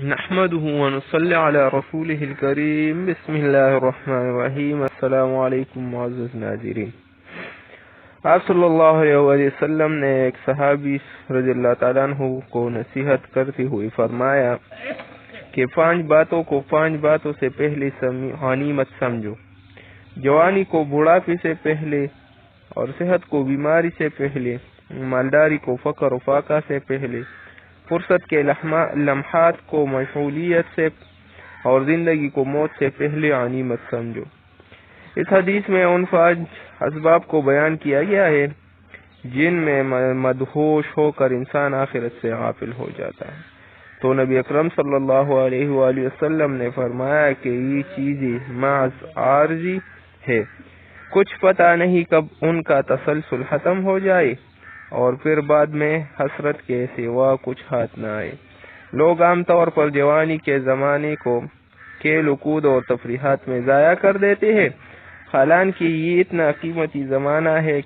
نحمده ونصلي على رسوله الكريم بسم اللہ الرحمن الرحیم۔ السلام علیکم معزز ناظرین۔ آپ صلی اللہ علیہ وسلم نے ایک صحابی رضی اللہ تعالیٰ عنہ کو نصیحت کرتے ہوئے فرمایا کہ 5 باتوں سے پہلے غنیمت سمجھو، جوانی کو بڑھاپے سے پہلے اور صحت کو بیماری سے پہلے، مالداری کو فقر و فاقہ سے پہلے، فرصت کے لمحات کو مشغولیت سے اور زندگی کو موت سے پہلے غنیمت سمجھو۔ اس حدیث میں ان 5 اسباب کو بیان کیا گیا ہے جن میں مدہوش ہو کر انسان آخرت سے غافل ہو جاتا ہے، تو نبی اکرم صلی اللہ علیہ وآلہ وسلم نے فرمایا کہ یہ چیزیں محض عارضی ہے، کچھ پتہ نہیں کب ان کا تسلسل ختم ہو جائے اور پھر بعد میں حسرت کے سوا کچھ ہاتھ نہ آئے۔ لوگ عام طور پر جوانی کے زمانے کو کھیل و کود اور تفریحات میں ضائع کر دیتے ہیں، حالانکہ یہ اتنا قیمتی زمانہ ہے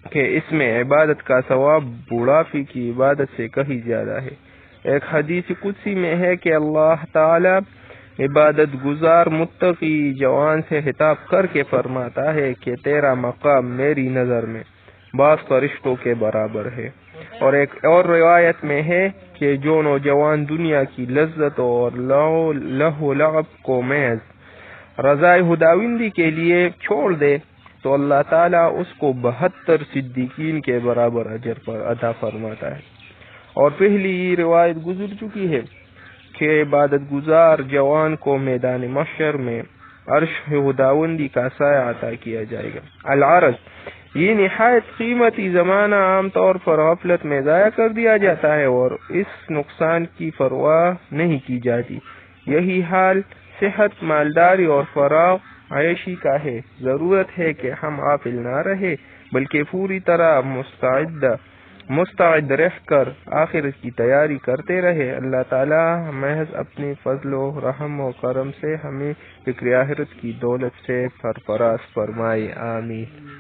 کہ اس میں عبادت کا ثواب بڑھاپے کی عبادت سے کہیں زیادہ ہے۔ ایک حدیث قدسی میں ہے کہ اللہ تعالی عبادت گزار متقی جوان سے خطاب کر کے فرماتا ہے کہ تیرا مقام میری نظر میں بعض فرشتوں کے برابر ہے، اور ایک اور روایت میں ہے کہ جو نوجوان دنیا کی لذت اور لہو لعب کو محض رضائے خداوندی کے لیے چھوڑ دے تو اللہ تعالیٰ اس کو 72 صدیقین کے برابر اجر پر عطا فرماتا ہے۔ اور پہلی یہ روایت گزر چکی ہے کہ عبادت گزار جوان کو میدان محشر میں عرش خداوندی کا سایہ عطا کیا جائے گا۔ العرض، یہ نہایت قیمتی زمانہ عام طور پر غفلت میں ضائع کر دیا جاتا ہے اور اس نقصان کی پرواہ نہیں کی جاتی۔ یہی حال صحت، مالداری اور فراغ عیشی کا ہے۔ ضرورت ہے کہ ہم غافل نہ رہے بلکہ پوری طرح مستعد رہ کر آخرت کی تیاری کرتے رہے۔ اللہ تعالیٰ محض اپنے فضل و رحم و کرم سے ہمیں فکر آخرت کی دولت سے سرفراز فرمائے، آمین۔